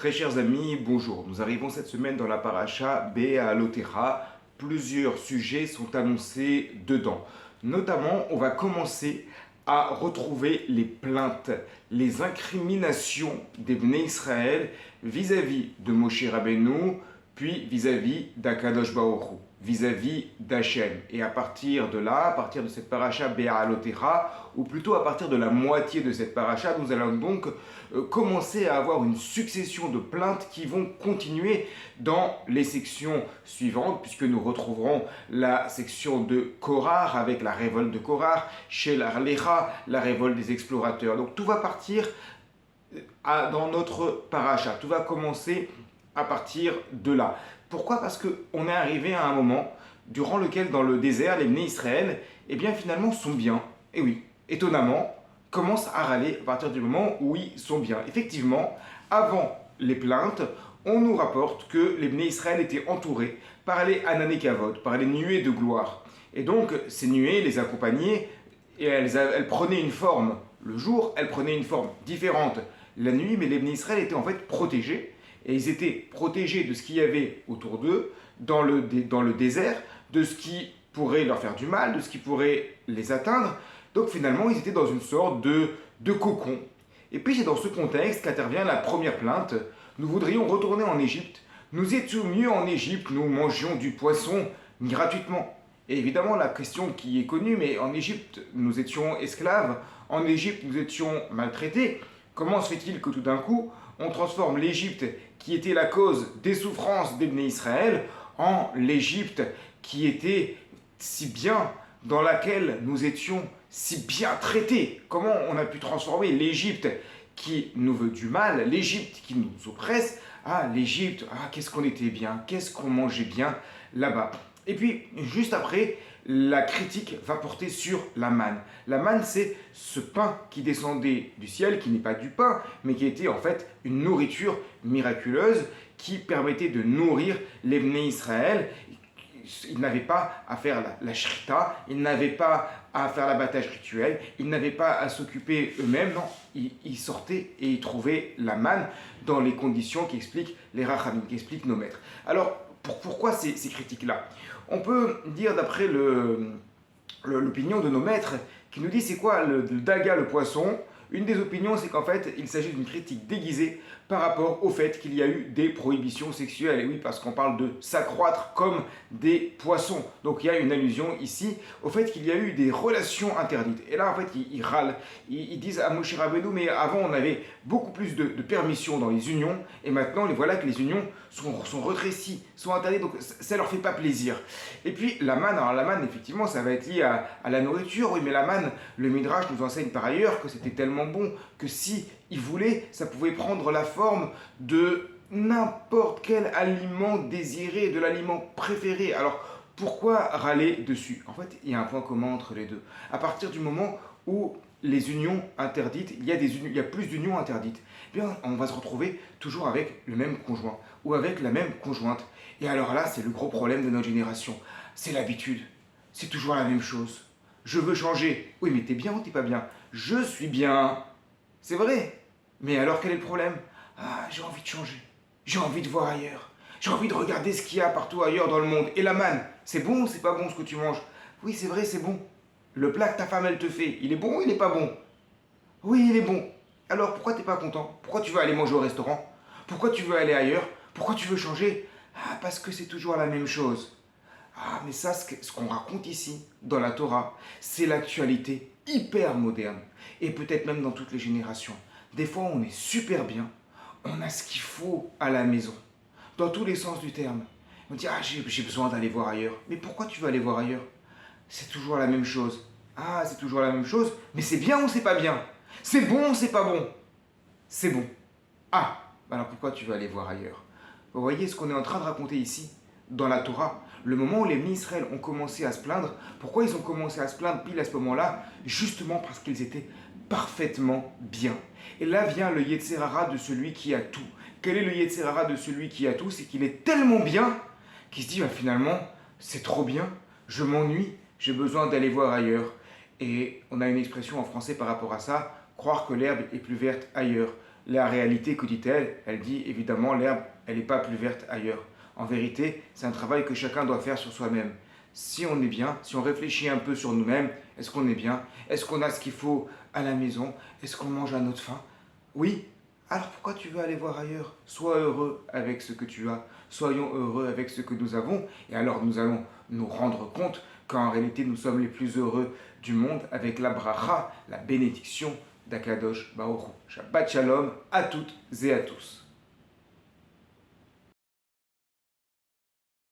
Très chers amis, bonjour. Nous arrivons cette semaine dans la paracha Béalotera. Plusieurs sujets sont annoncés dedans. Notamment, on va commencer à retrouver les plaintes, les incriminations des Bnei Israël vis-à-vis de Moshe Rabbeinu, puis vis-à-vis d'Akadosh Baruch Hu, vis-à-vis d'Hachem. Et à partir de là, à partir de cette paracha Béalotera, ou plutôt à partir de la moitié de cette paracha, nous allons donc commencer à avoir une succession de plaintes qui vont continuer dans les sections suivantes, puisque nous retrouverons la section de Korah avec la révolte de Korah, Shel Arlecha, la révolte des explorateurs. Donc tout va partir dans notre paracha, tout va commencer à partir de là. Pourquoi? Parce qu'on est arrivé à un moment durant lequel dans le désert, les Bnei Israël, eh bien finalement sont bien. Et oui, étonnamment, commencent à râler à partir du moment où ils sont bien. Effectivement, avant les plaintes, on nous rapporte que les Bnei Israël étaient entourés par les Ananékavod, par les nuées de gloire. Et donc, ces nuées les accompagnaient et elles prenaient une forme. Le jour, elles prenaient une forme différente la nuit, mais les Bnei Israël étaient en fait protégés. Et ils étaient protégés de ce qu'il y avait autour d'eux, dans le désert, de ce qui pourrait leur faire du mal, de ce qui pourrait les atteindre. Donc finalement, ils étaient dans une sorte de cocon. Et puis c'est dans ce contexte qu'intervient la première plainte. Nous voudrions retourner en Égypte. Nous étions mieux en Égypte, nous mangions du poisson gratuitement. Et évidemment, la question qui est connue, mais en Égypte, nous étions esclaves, en Égypte, nous étions maltraités. Comment se fait-il que tout d'un coup, on transforme l'Égypte, qui était la cause des souffrances des Bnei Israël, en l'Égypte qui était si bien, dans laquelle nous étions si bien traités? Comment on a pu transformer l'Égypte qui nous veut du mal, l'Égypte qui nous oppresse, à l'Égypte, qu'est-ce qu'on était bien, qu'est-ce qu'on mangeait bien là-bas. Et puis, juste après, la critique va porter sur la manne. La manne, c'est ce pain qui descendait du ciel, qui n'est pas du pain, mais qui était en fait une nourriture miraculeuse qui permettait de nourrir les Bnei Israël. Ils n'avaient pas à faire la shrita, ils n'avaient pas à faire l'abattage rituel, ils n'avaient pas à s'occuper eux-mêmes, non, ils sortaient et ils trouvaient la manne dans les conditions qui expliquent les rachamim, qui expliquent nos maîtres. Alors, pourquoi ces critiques-là? On peut dire, d'après l'opinion de nos maîtres, qui nous dit c'est quoi le daga, le poisson. Une des opinions, c'est qu'en fait, il s'agit d'une critique déguisée par rapport au fait qu'il y a eu des prohibitions sexuelles. Et oui, parce qu'on parle de s'accroître comme des poissons. Donc il y a une allusion ici au fait qu'il y a eu des relations interdites. Et là, en fait, ils râlent. Ils disent à Moshe Rabbeinu, mais avant, on avait beaucoup plus de permissions dans les unions. Et maintenant, voilà que les unions sont retrécies, sont interdites. Donc ça leur fait pas plaisir. Et puis la manne, alors la manne, effectivement, ça va être lié à la nourriture. Oui, mais la manne, le Midrash nous enseigne par ailleurs que c'était tellement bon que si il voulait, ça pouvait prendre la forme de n'importe quel aliment désiré, de l'aliment préféré. Alors pourquoi râler dessus? En fait, il y a un point commun entre les deux. À partir du moment où les unions interdites, il y a plus d'unions interdites, eh bien, on va se retrouver toujours avec le même conjoint ou avec la même conjointe. Et alors là, c'est le gros problème de notre génération. C'est l'habitude. C'est toujours la même chose. Je veux changer. Oui, mais t'es bien ou t'es pas bien? Je suis bien. C'est vrai. Mais alors quel est le problème? J'ai envie de changer. J'ai envie de voir ailleurs. J'ai envie de regarder ce qu'il y a partout ailleurs dans le monde. Et la manne, c'est bon ou c'est pas bon ce que tu manges? Oui, c'est vrai, c'est bon. Le plat que ta femme, elle te fait, il est bon ou il n'est pas bon? Oui, il est bon. Alors pourquoi t'es pas content? Pourquoi tu veux aller manger au restaurant? Pourquoi tu veux aller ailleurs? Pourquoi tu veux changer? Parce que c'est toujours la même chose. Mais ça, ce qu'on raconte ici, dans la Torah, c'est l'actualité hyper moderne. Et peut-être même dans toutes les générations. Des fois, on est super bien. On a ce qu'il faut à la maison. Dans tous les sens du terme. On dit, j'ai besoin d'aller voir ailleurs. Mais pourquoi tu veux aller voir ailleurs? C'est toujours la même chose. C'est toujours la même chose. Mais c'est bien ou c'est pas bien? C'est bon ou c'est pas bon? C'est bon. Alors pourquoi tu veux aller voir ailleurs? Vous voyez ce qu'on est en train de raconter ici, dans la Torah, le moment où les Bnei Israël ont commencé à se plaindre. Pourquoi ils ont commencé à se plaindre pile à ce moment-là? Justement parce qu'ils étaient parfaitement bien. Et là vient le Yetzer Hara de celui qui a tout. Quel est le Yetzer Hara de celui qui a tout? C'est qu'il est tellement bien qu'il se dit finalement, c'est trop bien, je m'ennuie, j'ai besoin d'aller voir ailleurs. Et on a une expression en français par rapport à ça, croire que l'herbe est plus verte ailleurs. La réalité, que dit-elle? Elle dit évidemment l'herbe, elle n'est pas plus verte ailleurs. En vérité, c'est un travail que chacun doit faire sur soi-même. Si on est bien, si on réfléchit un peu sur nous-mêmes, est-ce qu'on est bien? Est-ce qu'on a ce qu'il faut à la maison? Est-ce qu'on mange à notre faim? Oui. Alors pourquoi tu veux aller voir ailleurs? Sois heureux avec ce que tu as. Soyons heureux avec ce que nous avons. Et alors nous allons nous rendre compte qu'en réalité nous sommes les plus heureux du monde avec la bracha, la bénédiction d'Akadosh Baruch Hu. Shabbat Shalom à toutes et à tous.